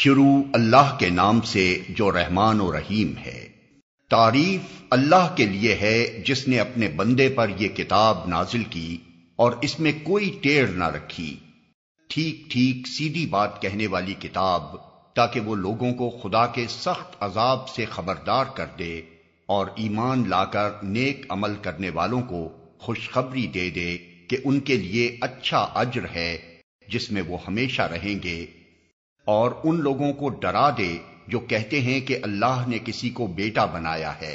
شروع اللہ کے نام سے جو رحمان و رحیم ہے۔ تعریف اللہ کے لیے ہے جس نے اپنے بندے پر یہ کتاب نازل کی اور اس میں کوئی ٹیڑھ نہ رکھی، ٹھیک ٹھیک سیدھی بات کہنے والی کتاب، تاکہ وہ لوگوں کو خدا کے سخت عذاب سے خبردار کر دے اور ایمان لا کر نیک عمل کرنے والوں کو خوشخبری دے دے کہ ان کے لیے اچھا اجر ہے جس میں وہ ہمیشہ رہیں گے، اور ان لوگوں کو ڈرا دے جو کہتے ہیں کہ اللہ نے کسی کو بیٹا بنایا ہے۔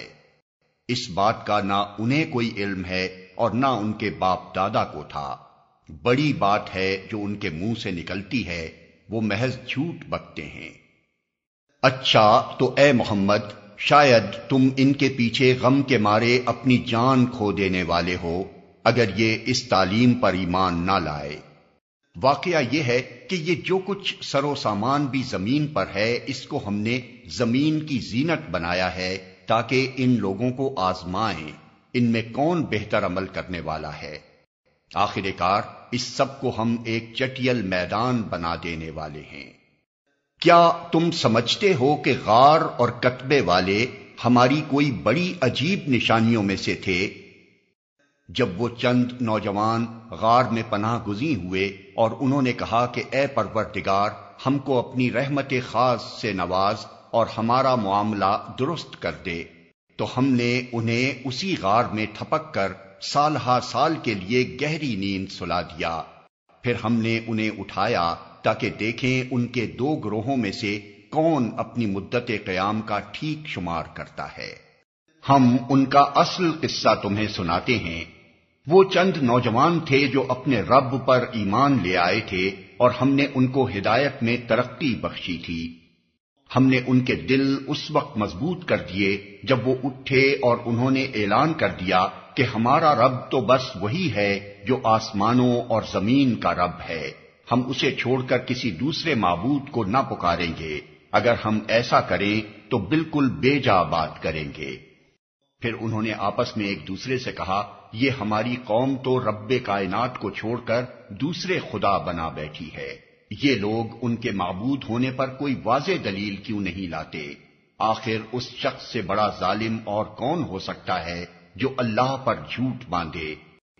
اس بات کا نہ انہیں کوئی علم ہے اور نہ ان کے باپ دادا کو تھا۔ بڑی بات ہے جو ان کے منہ سے نکلتی ہے، وہ محض جھوٹ بکتے ہیں۔ اچھا تو اے محمد، شاید تم ان کے پیچھے غم کے مارے اپنی جان کھو دینے والے ہو اگر یہ اس تعلیم پر ایمان نہ لائے۔ واقعہ یہ ہے کہ یہ جو کچھ سر و سامان بھی زمین پر ہے، اس کو ہم نے زمین کی زینت بنایا ہے تاکہ ان لوگوں کو آزمائیں ان میں کون بہتر عمل کرنے والا ہے۔ آخر کار اس سب کو ہم ایک چٹیل میدان بنا دینے والے ہیں۔ کیا تم سمجھتے ہو کہ غار اور کتبے والے ہماری کوئی بڑی عجیب نشانیوں میں سے تھے؟ جب وہ چند نوجوان غار میں پناہ گزین ہوئے اور انہوں نے کہا کہ اے پروردگار، ہم کو اپنی رحمت خاص سے نواز اور ہمارا معاملہ درست کر دے، تو ہم نے انہیں اسی غار میں تھپک کر سال ہا سال کے لیے گہری نیند سلا دیا۔ پھر ہم نے انہیں اٹھایا تاکہ دیکھیں ان کے دو گروہوں میں سے کون اپنی مدت قیام کا ٹھیک شمار کرتا ہے۔ ہم ان کا اصل قصہ تمہیں سناتے ہیں۔ وہ چند نوجوان تھے جو اپنے رب پر ایمان لے آئے تھے اور ہم نے ان کو ہدایت میں ترقی بخشی تھی۔ ہم نے ان کے دل اس وقت مضبوط کر دیے جب وہ اٹھے اور انہوں نے اعلان کر دیا کہ ہمارا رب تو بس وہی ہے جو آسمانوں اور زمین کا رب ہے، ہم اسے چھوڑ کر کسی دوسرے معبود کو نہ پکاریں گے، اگر ہم ایسا کریں تو بالکل بے جا بات کریں گے۔ پھر انہوں نے آپس میں ایک دوسرے سے کہا، یہ ہماری قوم تو رب کائنات کو چھوڑ کر دوسرے خدا بنا بیٹھی ہے، یہ لوگ ان کے معبود ہونے پر کوئی واضح دلیل کیوں نہیں لاتے؟ آخر اس شخص سے بڑا ظالم اور کون ہو سکتا ہے جو اللہ پر جھوٹ باندھے؟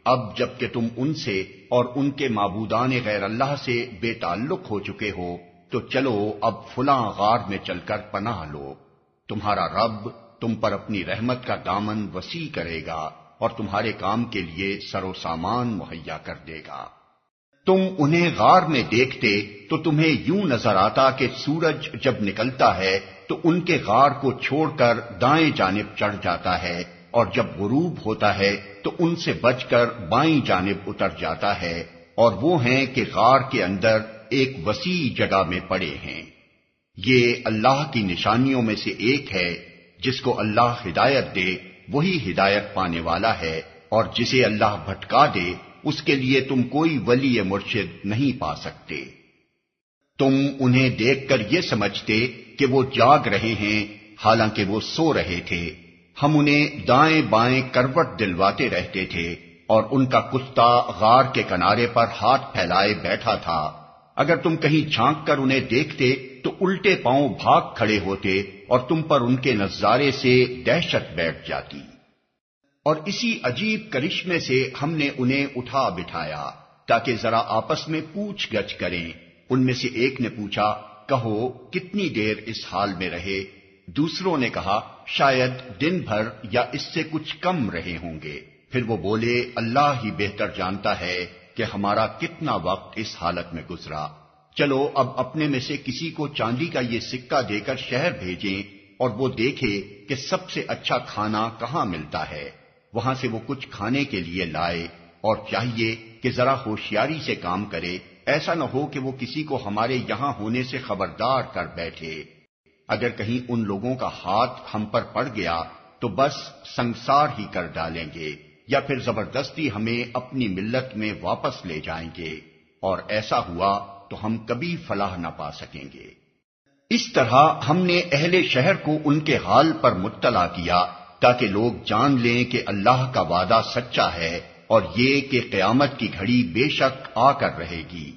اب جب کہ تم ان سے اور ان کے معبودان غیر اللہ سے بے تعلق ہو چکے ہو، تو چلو اب فلاں غار میں چل کر پناہ لو، تمہارا رب تم پر اپنی رحمت کا دامن وسیع کرے گا اور تمہارے کام کے لیے سر و سامان مہیا کر دے گا۔ تم انہیں غار میں دیکھتے تو تمہیں یوں نظر آتا کہ سورج جب نکلتا ہے تو ان کے غار کو چھوڑ کر دائیں جانب چڑھ جاتا ہے، اور جب غروب ہوتا ہے تو ان سے بچ کر بائیں جانب اتر جاتا ہے، اور وہ ہیں کہ غار کے اندر ایک وسیع جگہ میں پڑے ہیں۔ یہ اللہ کی نشانیوں میں سے ایک ہے، جس کو اللہ ہدایت دے وہی ہدایت پانے والا ہے، اور جسے اللہ بھٹکا دے اس کے لیے تم کوئی ولی مرشد نہیں پا سکتے۔ تم انہیں دیکھ کر یہ سمجھتے کہ وہ جاگ رہے ہیں، حالانکہ وہ سو رہے تھے۔ ہم انہیں دائیں بائیں کروٹ دلواتے رہتے تھے، اور ان کا کتا غار کے کنارے پر ہاتھ پھیلائے بیٹھا تھا۔ اگر تم کہیں جھانک کر انہیں دیکھتے تو الٹے پاؤں بھاگ کھڑے ہوتے اور تم پر ان کے نظارے سے دہشت بیٹھ جاتی۔ اور اسی عجیب کرشمے سے ہم نے انہیں اٹھا بٹھایا تاکہ ذرا آپس میں پوچھ گچھ کریں۔ ان میں سے ایک نے پوچھا، کہو کتنی دیر اس حال میں رہے؟ دوسروں نے کہا، شاید دن بھر یا اس سے کچھ کم رہے ہوں گے۔ پھر وہ بولے، اللہ ہی بہتر جانتا ہے کہ ہمارا کتنا وقت اس حالت میں گزرا۔ چلو اب اپنے میں سے کسی کو چاندی کا یہ سکہ دے کر شہر بھیجیں اور وہ دیکھے کہ سب سے اچھا کھانا کہاں ملتا ہے، وہاں سے وہ کچھ کھانے کے لیے لائے، اور چاہیے کہ ذرا ہوشیاری سے کام کرے، ایسا نہ ہو کہ وہ کسی کو ہمارے یہاں ہونے سے خبردار کر بیٹھے۔ اگر کہیں ان لوگوں کا ہاتھ ہم پر پڑ گیا تو بس سنسار ہی کر ڈالیں گے، یا پھر زبردستی ہمیں اپنی ملت میں واپس لے جائیں گے، اور ایسا ہوا تو ہم کبھی فلاح نہ پا سکیں گے۔ اس طرح ہم نے اہل شہر کو ان کے حال پر مطلع کیا تاکہ لوگ جان لیں کہ اللہ کا وعدہ سچا ہے، اور یہ کہ قیامت کی گھڑی بے شک آ کر رہے گی۔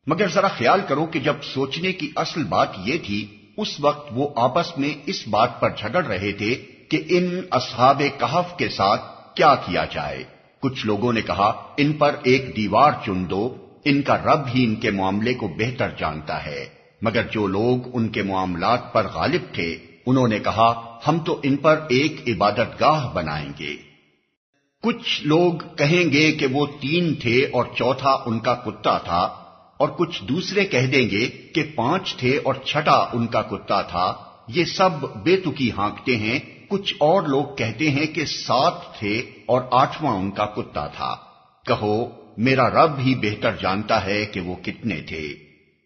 مگر ذرا خیال کرو کہ جب سوچنے کی اصل بات یہ تھی، اس وقت وہ آپس میں اس بات پر جھگڑ رہے تھے کہ ان اصحاب کہف کے ساتھ کیا کیا جائے۔ کچھ لوگوں نے کہا ان پر ایک دیوار چن دو، ان کا رب ہی ان کے معاملے کو بہتر جانتا ہے۔ مگر جو لوگ ان کے معاملات پر غالب تھے انہوں نے کہا ہم تو ان پر ایک عبادت گاہ بنائیں گے۔ کچھ لوگ کہیں گے کہ وہ 3 تھے اور چوتھا ان کا کتا تھا، اور کچھ دوسرے کہہ دیں گے کہ 5 تھے اور چھٹا ان کا کتا تھا۔ یہ سب بے تکی ہانکتے ہیں۔ کچھ اور لوگ کہتے ہیں کہ 7 تھے اور 8واں ان کا کتا تھا۔ کہو میرا رب ہی بہتر جانتا ہے کہ وہ کتنے تھے۔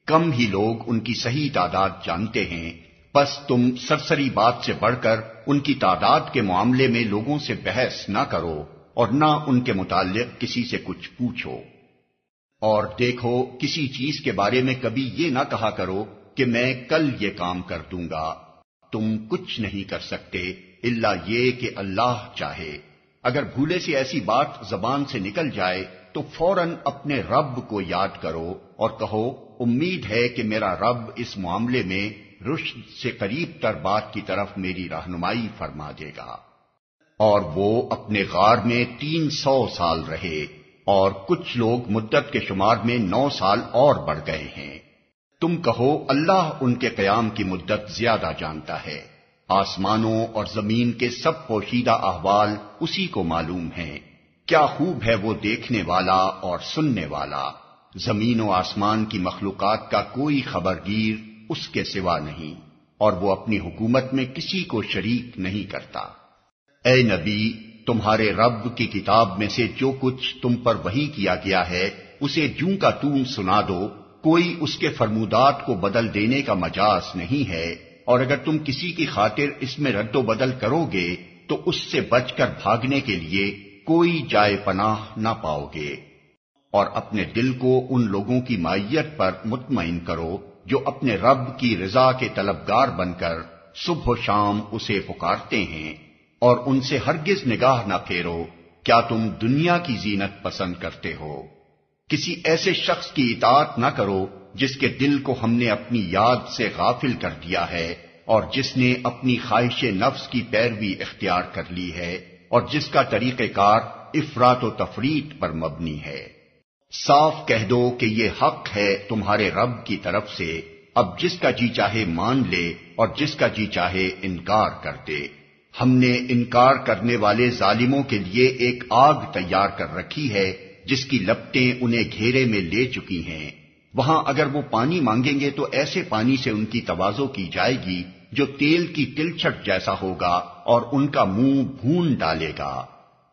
کم ہی لوگ ان کی صحیح تعداد جانتے ہیں، بس تم سرسری بات سے بڑھ کر ان کی تعداد کے معاملے میں لوگوں سے بحث نہ کرو اور نہ ان کے متعلق کسی سے کچھ پوچھو۔ اور دیکھو کسی چیز کے بارے میں کبھی یہ نہ کہا کرو کہ میں کل یہ کام کر دوں گا۔ تم کچھ نہیں کر سکتے الا یہ کہ اللہ چاہے۔ اگر بھولے سے ایسی بات زبان سے نکل جائے تو فوراً اپنے رب کو یاد کرو اور کہو امید ہے کہ میرا رب اس معاملے میں رشد سے قریب تر بات کی طرف میری رہنمائی فرما دے گا۔ اور وہ اپنے غار میں 300 سال رہے، اور کچھ لوگ مدت کے شمار میں 9 سال اور بڑھ گئے ہیں۔ تم کہو اللہ ان کے قیام کی مدت زیادہ جانتا ہے۔ آسمانوں اور زمین کے سب پوشیدہ احوال اسی کو معلوم ہیں۔ کیا خوب ہے وہ دیکھنے والا اور سننے والا۔ زمین و آسمان کی مخلوقات کا کوئی خبرگیر اس کے سوا نہیں، اور وہ اپنی حکومت میں کسی کو شریک نہیں کرتا۔ اے نبی، تمہارے رب کی کتاب میں سے جو کچھ تم پر وحی کیا گیا ہے اسے جوں کا توں سنا دو، کوئی اس کے فرمودات کو بدل دینے کا مجاز نہیں ہے، اور اگر تم کسی کی خاطر اس میں رد و بدل کرو گے تو اس سے بچ کر بھاگنے کے لیے کوئی جائے پناہ نہ پاؤ گے۔ اور اپنے دل کو ان لوگوں کی معیت پر مطمئن کرو جو اپنے رب کی رضا کے طلبگار بن کر صبح و شام اسے پکارتے ہیں، اور ان سے ہرگز نگاہ نہ پھیرو۔ کیا تم دنیا کی زینت پسند کرتے ہو؟ کسی ایسے شخص کی اطاعت نہ کرو جس کے دل کو ہم نے اپنی یاد سے غافل کر دیا ہے، اور جس نے اپنی خواہش نفس کی پیروی اختیار کر لی ہے، اور جس کا طریقہ کار افراط و تفریط پر مبنی ہے۔ صاف کہہ دو کہ یہ حق ہے تمہارے رب کی طرف سے، اب جس کا جی چاہے مان لے اور جس کا جی چاہے انکار کر دے۔ ہم نے انکار کرنے والے ظالموں کے لیے ایک آگ تیار کر رکھی ہے جس کی لپٹیں انہیں گھیرے میں لے چکی ہیں۔ وہاں اگر وہ پانی مانگیں گے تو ایسے پانی سے ان کی تواضع کی جائے گی جو تیل کی تلچھٹ جیسا ہوگا اور ان کا منہ بھون ڈالے گا۔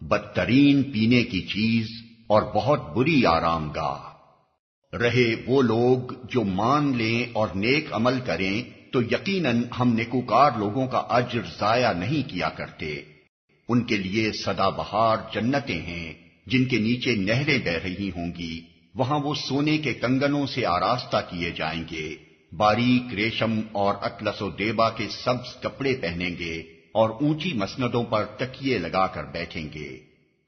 بدترین پینے کی چیز اور بہت بری آرام گاہ۔ رہے وہ لوگ جو مان لیں اور نیک عمل کریں تو یقیناً ہم نیکوکار لوگوں کا اجر ضائع نہیں کیا کرتے۔ ان کے لیے سدا بہار جنتیں ہیں جن کے نیچے نہریں بہ رہی ہوں گی، وہاں وہ سونے کے کنگنوں سے آراستہ کیے جائیں گے، باریک ریشم اور اطلس و دیبا کے سبز کپڑے پہنیں گے اور اونچی مسندوں پر تکیے لگا کر بیٹھیں گے۔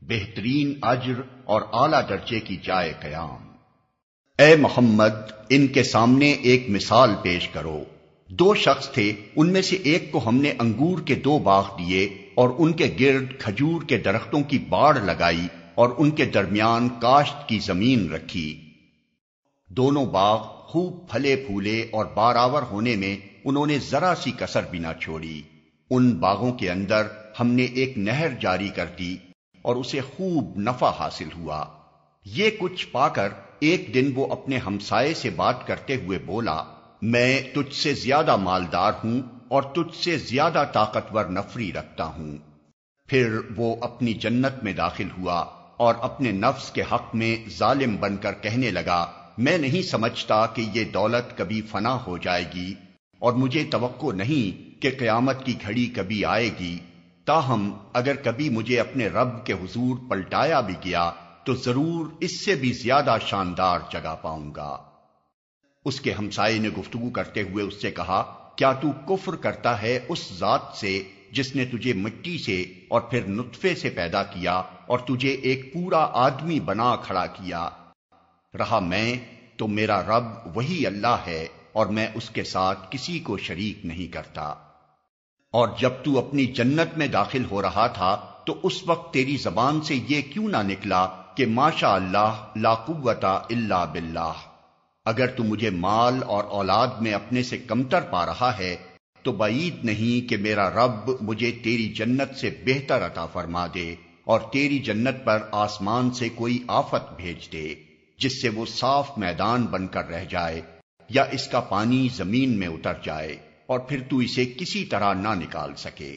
بہترین اجر اور اعلیٰ درجے کی جائے قیام۔ اے محمد، ان کے سامنے ایک مثال پیش کرو۔ 2 شخص تھے، ان میں سے ایک کو ہم نے انگور کے 2 باغ دیے اور ان کے گرد کھجور کے درختوں کی باڑ لگائی اور ان کے درمیان کاشت کی زمین رکھی۔ دونوں باغ خوب پھلے پھولے اور بارآور ہونے میں انہوں نے ذرا سی کسر بھی نہ چھوڑی۔ ان باغوں کے اندر ہم نے ایک نہر جاری کر دی اور اسے خوب نفع حاصل ہوا۔ یہ کچھ پا کر ایک دن وہ اپنے ہمسائے سے بات کرتے ہوئے بولا، میں تجھ سے زیادہ مالدار ہوں اور تجھ سے زیادہ طاقتور نفری رکھتا ہوں۔ پھر وہ اپنی جنت میں داخل ہوا اور اپنے نفس کے حق میں ظالم بن کر کہنے لگا، میں نہیں سمجھتا کہ یہ دولت کبھی فنا ہو جائے گی، اور مجھے توقع نہیں کہ قیامت کی گھڑی کبھی آئے گی۔ تاہم اگر کبھی مجھے اپنے رب کے حضور پلٹایا بھی گیا تو ضرور اس سے بھی زیادہ شاندار جگہ پاؤں گا۔ اس کے ہمسائے نے گفتگو کرتے ہوئے اس سے کہا، کیا تو کفر کرتا ہے اس ذات سے جس نے تجھے مٹی سے اور پھر نطفے سے پیدا کیا اور تجھے ایک پورا آدمی بنا کھڑا کیا؟ رہا میں تو میرا رب وہی اللہ ہے اور میں اس کے ساتھ کسی کو شریک نہیں کرتا۔ اور جب تو اپنی جنت میں داخل ہو رہا تھا تو اس وقت تیری زبان سے یہ کیوں نہ نکلا کہ ماشاء اللہ لا قوت الا باللہ؟ اگر تو مجھے مال اور اولاد میں اپنے سے کمتر پا رہا ہے تو بعید نہیں کہ میرا رب مجھے تیری جنت سے بہتر عطا فرما دے اور تیری جنت پر آسمان سے کوئی آفت بھیج دے جس سے وہ صاف میدان بن کر رہ جائے، یا اس کا پانی زمین میں اتر جائے اور پھر تو اسے کسی طرح نہ نکال سکے۔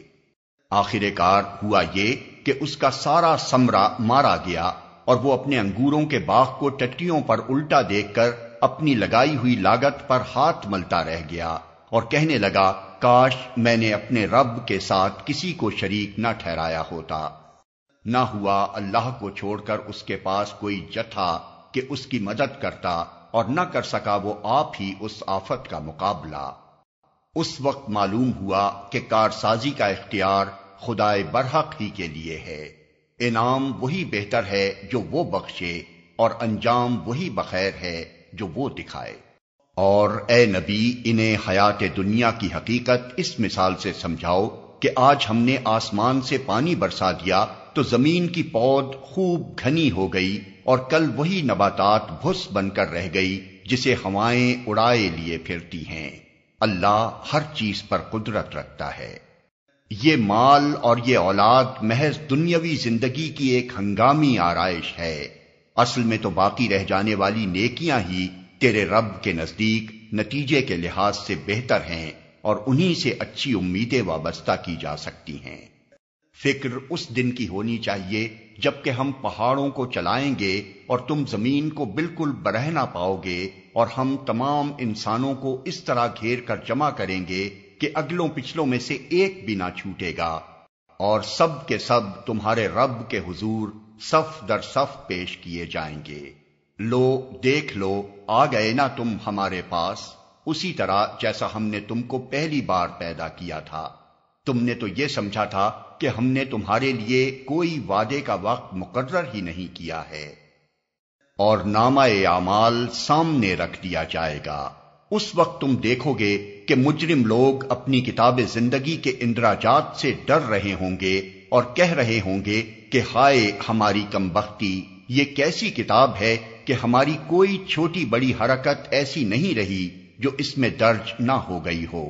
آخر کار ہوا یہ کہ اس کا سارا ثمرہ مارا گیا اور وہ اپنے انگوروں کے باغ کو ٹٹیوں پر الٹا دیکھ کر اپنی لگائی ہوئی لاگت پر ہاتھ ملتا رہ گیا اور کہنے لگا، کاش میں نے اپنے رب کے ساتھ کسی کو شریک نہ ٹھہرایا ہوتا۔ نہ ہوا اللہ کو چھوڑ کر اس کے پاس کوئی جتھا کہ اس کی مدد کرتا، اور نہ کر سکا وہ آپ ہی اس آفت کا مقابلہ۔ اس وقت معلوم ہوا کہ کارسازی کا اختیار خدائے برحق ہی کے لیے ہے۔ انعام وہی بہتر ہے جو وہ بخشے، اور انجام وہی بخیر ہے جو وہ دکھائے۔ اور اے نبی، انہیں حیات دنیا کی حقیقت اس مثال سے سمجھاؤ کہ آج ہم نے آسمان سے پانی برسا دیا تو زمین کی پود خوب گھنی ہو گئی، اور کل وہی نباتات بھس بن کر رہ گئی جسے ہوائیں اڑائے لیے پھرتی ہیں۔ اللہ ہر چیز پر قدرت رکھتا ہے۔ یہ مال اور یہ اولاد محض دنیاوی زندگی کی ایک ہنگامی آرائش ہے، اصل میں تو باقی رہ جانے والی نیکیاں ہی تیرے رب کے نزدیک نتیجے کے لحاظ سے بہتر ہیں، اور انہی سے اچھی امیدیں وابستہ کی جا سکتی ہیں۔ فکر اس دن کی ہونی چاہیے جبکہ ہم پہاڑوں کو چلائیں گے اور تم زمین کو بالکل برہنہ پاؤ گے، اور ہم تمام انسانوں کو اس طرح گھیر کر جمع کریں گے کہ اگلوں پچھلوں میں سے ایک بھی نہ چھوٹے گا، اور سب کے سب تمہارے رب کے حضور صف در صف پیش کیے جائیں گے۔ لو دیکھ لو، آ گئے نا تم ہمارے پاس، اسی طرح جیسا ہم نے تم کو پہلی بار پیدا کیا تھا۔ تم نے تو یہ سمجھا تھا کہ ہم نے تمہارے لیے کوئی وعدے کا وقت مقرر ہی نہیں کیا ہے، اور نامہ اعمال سامنے رکھ دیا جائے گا۔ اس وقت تم دیکھو گے کہ مجرم لوگ اپنی کتاب زندگی کے اندراجات سے ڈر رہے ہوں گے اور کہہ رہے ہوں گے کہ ہائے ہماری کمبختی، یہ کیسی کتاب ہے کہ ہماری کوئی چھوٹی بڑی حرکت ایسی نہیں رہی جو اس میں درج نہ ہو گئی ہو۔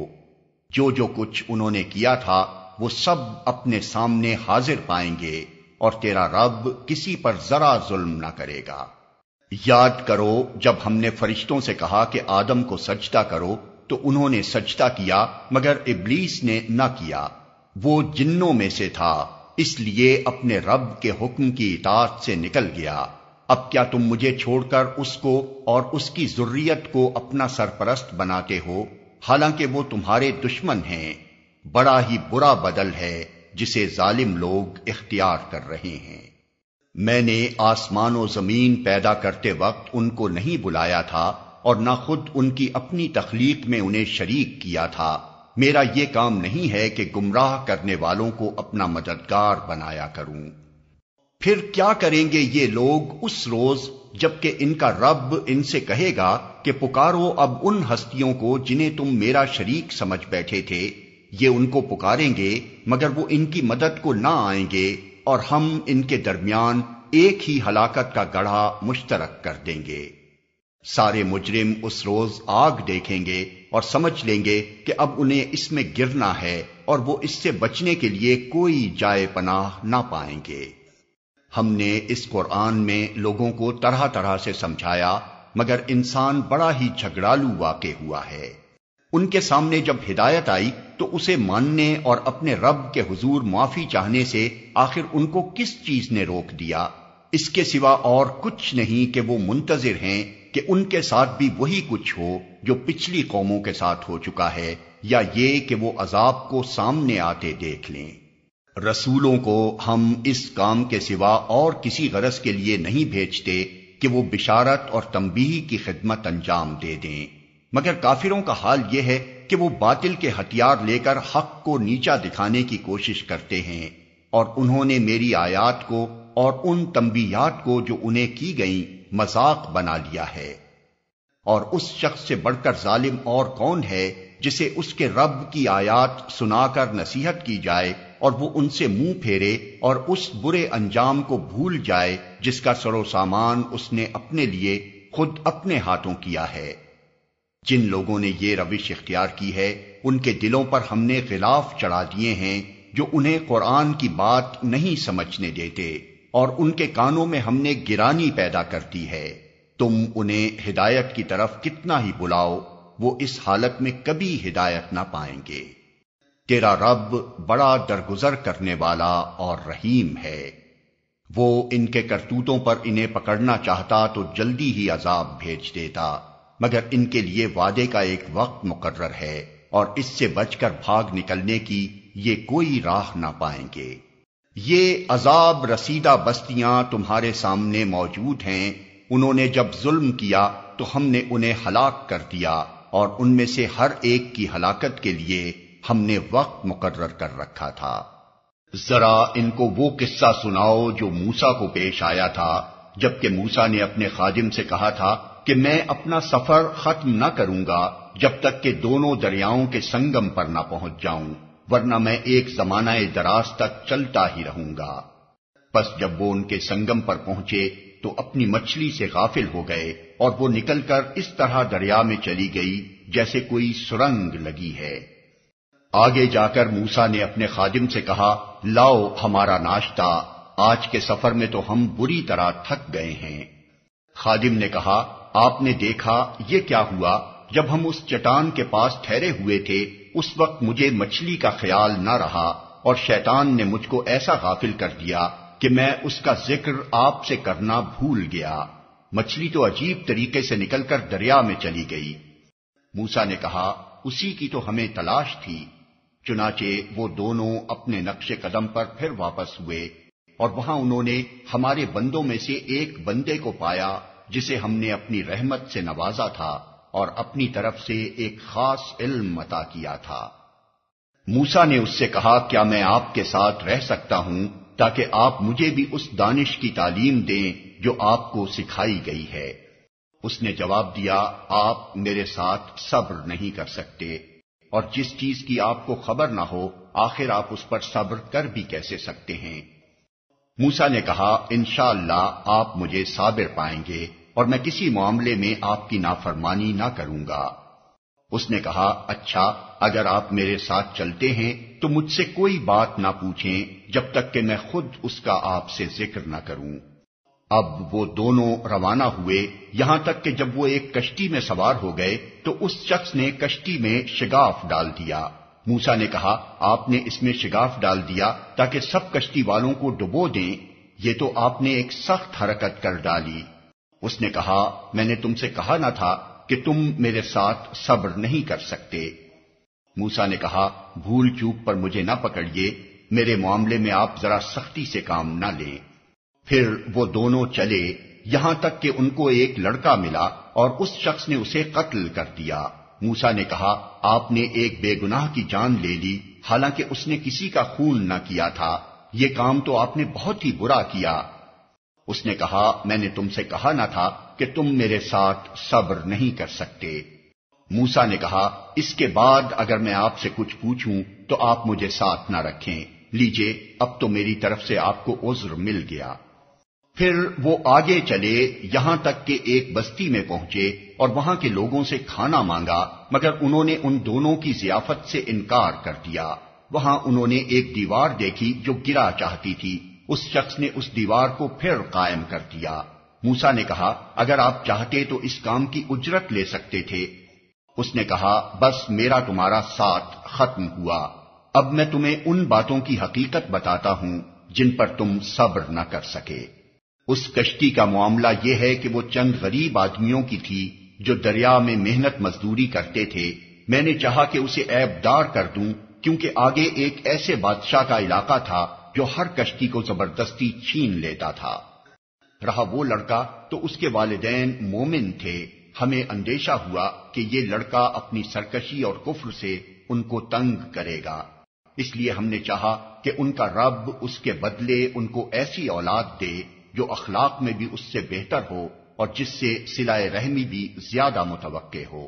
جو کچھ انہوں نے کیا تھا وہ سب اپنے سامنے حاضر پائیں گے، اور تیرا رب کسی پر ذرا ظلم نہ کرے گا۔ یاد کرو جب ہم نے فرشتوں سے کہا کہ آدم کو سجدہ کرو تو انہوں نے سجدہ کیا، مگر ابلیس نے نہ کیا، وہ جنوں میں سے تھا، اس لیے اپنے رب کے حکم کی اطاعت سے نکل گیا۔ اب کیا تم مجھے چھوڑ کر اس کو اور اس کی ذریت کو اپنا سرپرست بناتے ہو، حالانکہ وہ تمہارے دشمن ہیں؟ بڑا ہی برا بدل ہے جسے ظالم لوگ اختیار کر رہے ہیں۔ میں نے آسمان و زمین پیدا کرتے وقت ان کو نہیں بلایا تھا، اور نہ خود ان کی اپنی تخلیق میں انہیں شریک کیا تھا۔ میرا یہ کام نہیں ہے کہ گمراہ کرنے والوں کو اپنا مددگار بنایا کروں۔ پھر کیا کریں گے یہ لوگ اس روز جبکہ ان کا رب ان سے کہے گا کہ پکارو اب ان ہستیوں کو جنہیں تم میرا شریک سمجھ بیٹھے تھے۔ یہ ان کو پکاریں گے مگر وہ ان کی مدد کو نہ آئیں گے، اور ہم ان کے درمیان ایک ہی ہلاکت کا گڑھا مشترک کر دیں گے۔ سارے مجرم اس روز آگ دیکھیں گے اور سمجھ لیں گے کہ اب انہیں اس میں گرنا ہے، اور وہ اس سے بچنے کے لیے کوئی جائے پناہ نہ پائیں گے۔ ہم نے اس قرآن میں لوگوں کو طرح طرح سے سمجھایا، مگر انسان بڑا ہی جھگڑالو واقع ہوا ہے۔ ان کے سامنے جب ہدایت آئی تو اسے ماننے اور اپنے رب کے حضور معافی چاہنے سے آخر ان کو کس چیز نے روک دیا؟ اس کے سوا اور کچھ نہیں کہ وہ منتظر ہیں کہ ان کے ساتھ بھی وہی کچھ ہو جو پچھلی قوموں کے ساتھ ہو چکا ہے، یا یہ کہ وہ عذاب کو سامنے آتے دیکھ لیں۔ رسولوں کو ہم اس کام کے سوا اور کسی غرض کے لیے نہیں بھیجتے کہ وہ بشارت اور تنبیہ کی خدمت انجام دے دیں، مگر کافروں کا حال یہ ہے کہ وہ باطل کے ہتھیار لے کر حق کو نیچا دکھانے کی کوشش کرتے ہیں، اور انہوں نے میری آیات کو اور ان تنبیہات کو جو انہیں کی گئیں مذاق بنا لیا ہے۔ اور اس شخص سے بڑھ کر ظالم اور کون ہے جسے اس کے رب کی آیات سنا کر نصیحت کی جائے اور وہ ان سے منہ پھیرے اور اس برے انجام کو بھول جائے جس کا سر و سامان اس نے اپنے لیے خود اپنے ہاتھوں کیا ہے۔ جن لوگوں نے یہ روش اختیار کی ہے ان کے دلوں پر ہم نے غلاف چڑھا دیے ہیں جو انہیں قرآن کی بات نہیں سمجھنے دیتے، اور ان کے کانوں میں ہم نے گرانی پیدا کر دی ہے۔ تم انہیں ہدایت کی طرف کتنا ہی بلاؤ، وہ اس حالت میں کبھی ہدایت نہ پائیں گے۔ تیرا رب بڑا درگزر کرنے والا اور رحیم ہے۔ وہ ان کے کرتوتوں پر انہیں پکڑنا چاہتا تو جلدی ہی عذاب بھیج دیتا، مگر ان کے لیے وعدے کا ایک وقت مقرر ہے اور اس سے بچ کر بھاگ نکلنے کی یہ کوئی راہ نہ پائیں گے۔ یہ عذاب رسیدہ بستیاں تمہارے سامنے موجود ہیں، انہوں نے جب ظلم کیا تو ہم نے انہیں ہلاک کر دیا، اور ان میں سے ہر ایک کی ہلاکت کے لیے ہم نے وقت مقرر کر رکھا تھا۔ ذرا ان کو وہ قصہ سناؤ جو موسیٰ کو پیش آیا تھا، جبکہ موسیٰ نے اپنے خادم سے کہا تھا کہ میں اپنا سفر ختم نہ کروں گا جب تک کہ دونوں دریاؤں کے سنگم پر نہ پہنچ جاؤں، ورنہ میں ایک زمانہ دراز تک چلتا ہی رہوں گا۔ پس جب وہ ان کے سنگم پر پہنچے تو اپنی مچھلی سے غافل ہو گئے، اور وہ نکل کر اس طرح دریا میں چلی گئی جیسے کوئی سرنگ لگی ہے۔ آگے جا کر موسیٰ نے اپنے خادم سے کہا، لاؤ ہمارا ناشتہ، آج کے سفر میں تو ہم بری طرح تھک گئے ہیں۔ خادم نے کہا، آپ نے دیکھا یہ کیا ہوا؟ جب ہم اس چٹان کے پاس ٹھہرے ہوئے تھے اس وقت مجھے مچھلی کا خیال نہ رہا، اور شیطان نے مجھ کو ایسا غافل کر دیا کہ میں اس کا ذکر آپ سے کرنا بھول گیا۔ مچھلی تو عجیب طریقے سے نکل کر دریا میں چلی گئی۔ موسیٰ نے کہا، اسی کی تو ہمیں تلاش تھی۔ چنانچہ وہ دونوں اپنے نقش قدم پر پھر واپس ہوئے، اور وہاں انہوں نے ہمارے بندوں میں سے ایک بندے کو پایا جسے ہم نے اپنی رحمت سے نوازا تھا اور اپنی طرف سے ایک خاص علم عطا کیا تھا۔ موسیٰ نے اس سے کہا، کیا میں آپ کے ساتھ رہ سکتا ہوں تاکہ آپ مجھے بھی اس دانش کی تعلیم دیں جو آپ کو سکھائی گئی ہے؟ اس نے جواب دیا، آپ میرے ساتھ صبر نہیں کر سکتے، اور جس چیز کی آپ کو خبر نہ ہو آخر آپ اس پر صبر کر بھی کیسے سکتے ہیں؟ موسیٰ نے کہا، انشاءاللہ آپ مجھے صابر پائیں گے اور میں کسی معاملے میں آپ کی نافرمانی نہ کروں گا۔ اس نے کہا، اچھا اگر آپ میرے ساتھ چلتے ہیں تو مجھ سے کوئی بات نہ پوچھیں جب تک کہ میں خود اس کا آپ سے ذکر نہ کروں۔ اب وہ دونوں روانہ ہوئے، یہاں تک کہ جب وہ ایک کشتی میں سوار ہو گئے تو اس شخص نے کشتی میں شگاف ڈال دیا۔ موسیٰ نے کہا، آپ نے اس میں شگاف ڈال دیا تاکہ سب کشتی والوں کو ڈبو دیں، یہ تو آپ نے ایک سخت حرکت کر ڈالی۔ اس نے کہا، میں نے تم سے کہا نہ تھا کہ تم میرے ساتھ صبر نہیں کر سکتے؟ موسیٰ نے کہا، بھول چوک پر مجھے نہ پکڑیے، میرے معاملے میں آپ ذرا سختی سے کام نہ لیں۔ پھر وہ دونوں چلے یہاں تک کہ ان کو ایک لڑکا ملا اور اس شخص نے اسے قتل کر دیا۔ موسیٰ نے کہا، آپ نے ایک بے گناہ کی جان لے لی حالانکہ اس نے کسی کا خون نہ کیا تھا، یہ کام تو آپ نے بہت ہی برا کیا۔ اس نے کہا، میں نے تم سے کہا نہ تھا کہ تم میرے ساتھ صبر نہیں کر سکتے؟ موسیٰ نے کہا، اس کے بعد اگر میں آپ سے کچھ پوچھوں تو آپ مجھے ساتھ نہ رکھیں، لیجئے اب تو میری طرف سے آپ کو عذر مل گیا۔ پھر وہ آگے چلے یہاں تک کہ ایک بستی میں پہنچے اور وہاں کے لوگوں سے کھانا مانگا، مگر انہوں نے ان دونوں کی ضیافت سے انکار کر دیا۔ وہاں انہوں نے ایک دیوار دیکھی جو گرا چاہتی تھی، اس شخص نے اس دیوار کو پھر قائم کر دیا۔ موسیٰ نے کہا، اگر آپ چاہتے تو اس کام کی اجرت لے سکتے تھے۔ اس نے کہا، بس میرا تمہارا ساتھ ختم ہوا، اب میں تمہیں ان باتوں کی حقیقت بتاتا ہوں جن پر تم صبر نہ کر سکے۔ اس کشتی کا معاملہ یہ ہے کہ وہ چند غریب آدمیوں کی تھی جو دریا میں محنت مزدوری کرتے تھے۔ میں نے چاہا کہ اسے عیبدار کر دوں کیونکہ آگے ایک ایسے بادشاہ کا علاقہ تھا جو ہر کشتی کو زبردستی چھین لیتا تھا۔ رہا وہ لڑکا تو اس کے والدین مومن تھے، ہمیں اندیشہ ہوا کہ یہ لڑکا اپنی سرکشی اور کفر سے ان کو تنگ کرے گا، اس لیے ہم نے چاہا کہ ان کا رب اس کے بدلے ان کو ایسی اولاد دے جو اخلاق میں بھی اس سے بہتر ہو اور جس سے صلہ رحمی بھی زیادہ متوقع ہو۔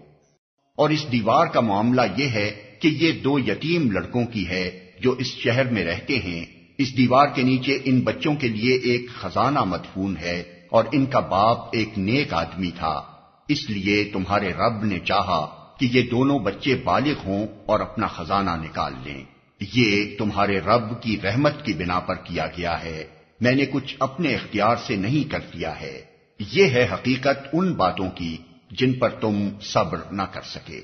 اور اس دیوار کا معاملہ یہ ہے کہ یہ 2 یتیم لڑکوں کی ہے جو اس شہر میں رہتے ہیں۔ اس دیوار کے نیچے ان بچوں کے لیے ایک خزانہ مدفون ہے اور ان کا باپ ایک نیک آدمی تھا، اس لیے تمہارے رب نے چاہا کہ یہ دونوں بچے بالغ ہوں اور اپنا خزانہ نکال لیں۔ یہ تمہارے رب کی رحمت کی بنا پر کیا گیا ہے، میں نے کچھ اپنے اختیار سے نہیں کر دیا ہے۔ یہ ہے حقیقت ان باتوں کی جن پر تم صبر نہ کر سکے۔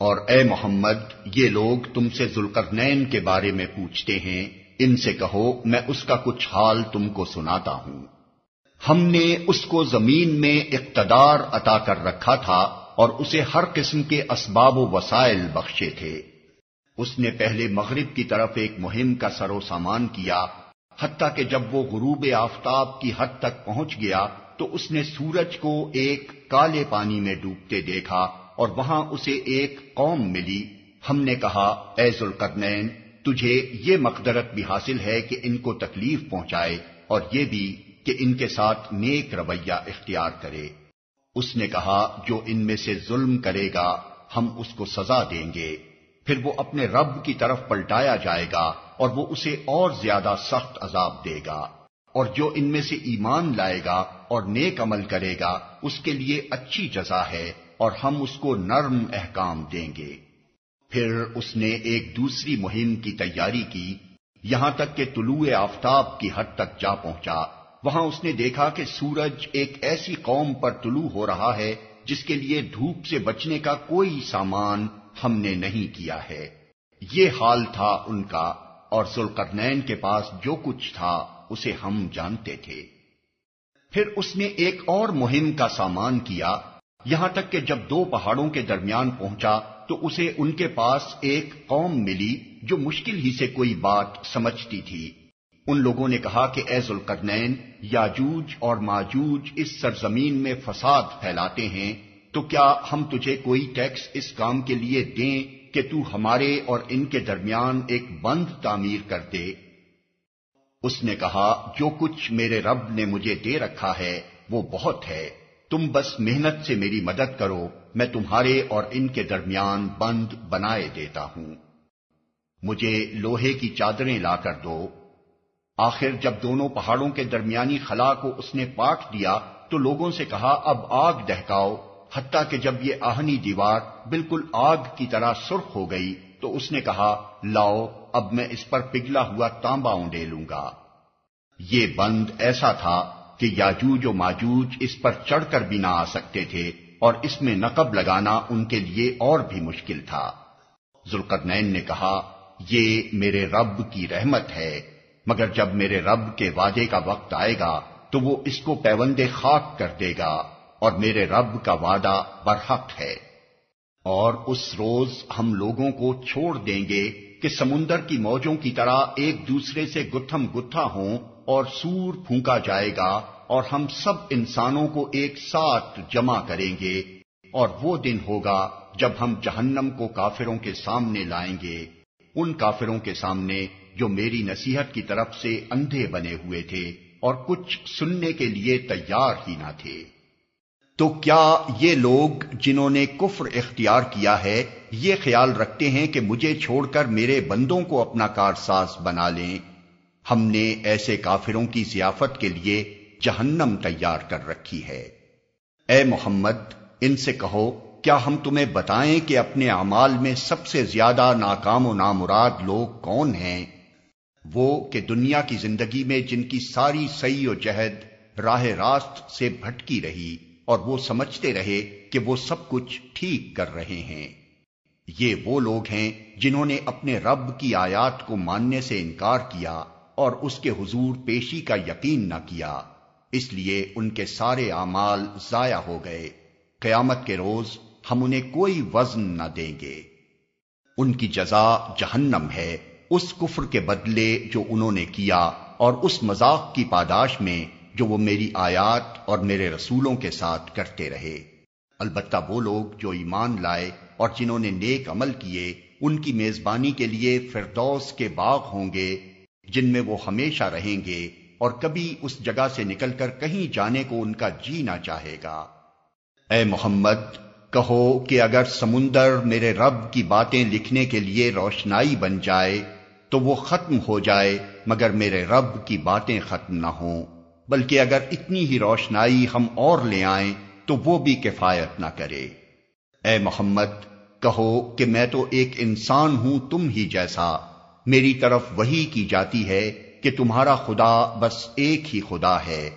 اور اے محمد، یہ لوگ تم سے ذوالقرنین کے بارے میں پوچھتے ہیں، ان سے کہو میں اس کا کچھ حال تم کو سناتا ہوں۔ ہم نے اس کو زمین میں اقتدار عطا کر رکھا تھا اور اسے ہر قسم کے اسباب و وسائل بخشے تھے۔ اس نے پہلے مغرب کی طرف ایک مہم کا سر و سامان کیا، حتیٰ کہ جب وہ غروب آفتاب کی حد تک پہنچ گیا تو اس نے سورج کو ایک کالے پانی میں ڈوبتے دیکھا اور وہاں اسے ایک قوم ملی۔ ہم نے کہا اے ذوالقرنین، تجھے یہ مقدرت بھی حاصل ہے کہ ان کو تکلیف پہنچائے اور یہ بھی کہ ان کے ساتھ نیک رویہ اختیار کرے۔ اس نے کہا جو ان میں سے ظلم کرے گا ہم اس کو سزا دیں گے، پھر وہ اپنے رب کی طرف پلٹایا جائے گا اور وہ اسے اور زیادہ سخت عذاب دے گا، اور جو ان میں سے ایمان لائے گا اور نیک عمل کرے گا اس کے لیے اچھی جزا ہے اور ہم اس کو نرم احکام دیں گے۔ پھر اس نے ایک دوسری مہم کی تیاری کی، یہاں تک کہ طلوع آفتاب کی حد تک جا پہنچا۔ وہاں اس نے دیکھا کہ سورج ایک ایسی قوم پر طلوع ہو رہا ہے جس کے لیے دھوپ سے بچنے کا کوئی سامان ہم نے نہیں کیا ہے۔ یہ حال تھا ان کا، اور ذوالقرنین کے پاس جو کچھ تھا اسے ہم جانتے تھے۔ پھر اس نے ایک اور مہم کا سامان کیا، یہاں تک کہ جب 2 پہاڑوں کے درمیان پہنچا تو اسے ان کے پاس ایک قوم ملی جو مشکل ہی سے کوئی بات سمجھتی تھی۔ ان لوگوں نے کہا کہ اے ذوالقرنین، یاجوج اور ماجوج اس سرزمین میں فساد پھیلاتے ہیں، تو کیا ہم تجھے کوئی ٹیکس اس کام کے لیے دیں کہ تو ہمارے اور ان کے درمیان ایک بند تعمیر کر دے؟ اس نے کہا جو کچھ میرے رب نے مجھے دے رکھا ہے وہ بہت ہے، تم بس محنت سے میری مدد کرو، میں تمہارے اور ان کے درمیان بند بنائے دیتا ہوں۔ مجھے لوہے کی چادریں لا کر دو۔ آخر جب دونوں پہاڑوں کے درمیانی خلا کو اس نے پاٹ دیا تو لوگوں سے کہا اب آگ دہکاؤ، حتیٰ کہ جب یہ آہنی دیوار بالکل آگ کی طرح سرخ ہو گئی تو اس نے کہا لاؤ اب میں اس پر پگھلا ہوا تانبا اونڈیلوں گا۔ یہ بند ایسا تھا کہ یاجوج و ماجوج اس پر چڑھ کر بھی نہ آ سکتے تھے اور اس میں نقب لگانا ان کے لیے اور بھی مشکل تھا۔ ذوالقرنین نے کہا یہ میرے رب کی رحمت ہے، مگر جب میرے رب کے وعدے کا وقت آئے گا تو وہ اس کو پیوند خاک کر دے گا، اور میرے رب کا وعدہ برحق ہے۔ اور اس روز ہم لوگوں کو چھوڑ دیں گے کہ سمندر کی موجوں کی طرح ایک دوسرے سے گتھم گتھا ہوں، اور سور پھونکا جائے گا اور ہم سب انسانوں کو ایک ساتھ جمع کریں گے، اور وہ دن ہوگا جب ہم جہنم کو کافروں کے سامنے لائیں گے، ان کافروں کے سامنے جو میری نصیحت کی طرف سے اندھے بنے ہوئے تھے اور کچھ سننے کے لیے تیار ہی نہ تھے۔ تو کیا یہ لوگ جنہوں نے کفر اختیار کیا ہے یہ خیال رکھتے ہیں کہ مجھے چھوڑ کر میرے بندوں کو اپنا کارساز بنا لیں؟ ہم نے ایسے کافروں کی ضیافت کے لیے جہنم تیار کر رکھی ہے۔ اے محمد، ان سے کہو کیا ہم تمہیں بتائیں کہ اپنے اعمال میں سب سے زیادہ ناکام و نامراد لوگ کون ہیں؟ وہ کہ دنیا کی زندگی میں جن کی ساری سعی و جہد راہ راست سے بھٹکی رہی اور وہ سمجھتے رہے کہ وہ سب کچھ ٹھیک کر رہے ہیں۔ یہ وہ لوگ ہیں جنہوں نے اپنے رب کی آیات کو ماننے سے انکار کیا اور اس کے حضور پیشی کا یقین نہ کیا، اس لیے ان کے سارے اعمال ضائع ہو گئے۔ قیامت کے روز ہم انہیں کوئی وزن نہ دیں گے۔ ان کی جزا جہنم ہے، اس کفر کے بدلے جو انہوں نے کیا اور اس مذاق کی پاداش میں جو وہ میری آیات اور میرے رسولوں کے ساتھ کرتے رہے۔ البتہ وہ لوگ جو ایمان لائے اور جنہوں نے نیک عمل کیے ان کی میزبانی کے لیے فردوس کے باغ ہوں گے جن میں وہ ہمیشہ رہیں گے، اور کبھی اس جگہ سے نکل کر کہیں جانے کو ان کا جی نہ چاہے گا۔ اے محمد کہو کہ اگر سمندر میرے رب کی باتیں لکھنے کے لیے روشنائی بن جائے تو وہ ختم ہو جائے مگر میرے رب کی باتیں ختم نہ ہوں، بلکہ اگر اتنی ہی روشنائی ہم اور لے آئیں تو وہ بھی کفایت نہ کرے۔ اے محمد کہو کہ میں تو ایک انسان ہوں تم ہی جیسا، میری طرف وحی کی جاتی ہے کہ تمہارا خدا بس ایک ہی خدا ہے،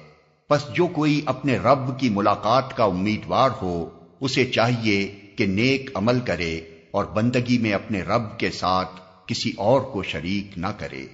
پس جو کوئی اپنے رب کی ملاقات کا امیدوار ہو اسے چاہیے کہ نیک عمل کرے اور بندگی میں اپنے رب کے ساتھ کسی اور کو شریک نہ کرے۔